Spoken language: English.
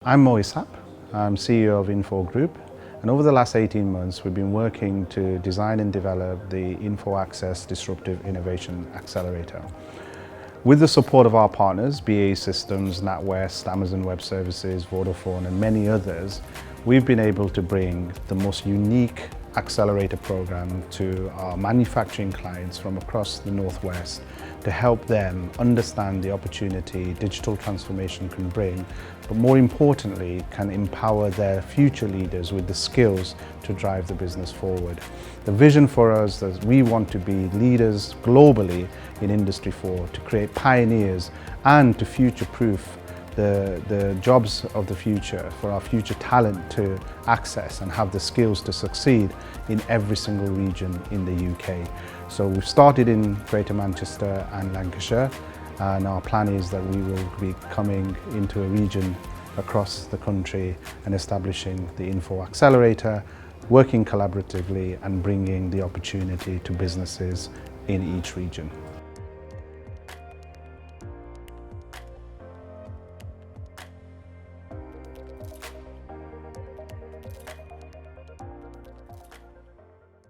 I'm Mo Isap. I'm CEO of In4 Group, and over the last 18 months we've been working to design and develop the In4 Access Disruptive Innovation Accelerator. With the support of our partners, BAE Systems, NatWest, Amazon Web Services, Vodafone and many others, we've been able to bring the most unique accelerator program to our manufacturing clients from across the Northwest to help them understand the opportunity digital transformation can bring, but more importantly, can empower their future leaders with the skills to drive the business forward. The vision for us is we want to be leaders globally in Industry 4, to create pioneers and to future-proof the jobs of the future for our future talent to access and have the skills to succeed in every single region in the UK. So we've started in Greater Manchester and Lancashire, and our plan is that we will be coming into a region across the country and establishing the In4 Accelerator, working collaboratively and bringing the opportunity to businesses in each region.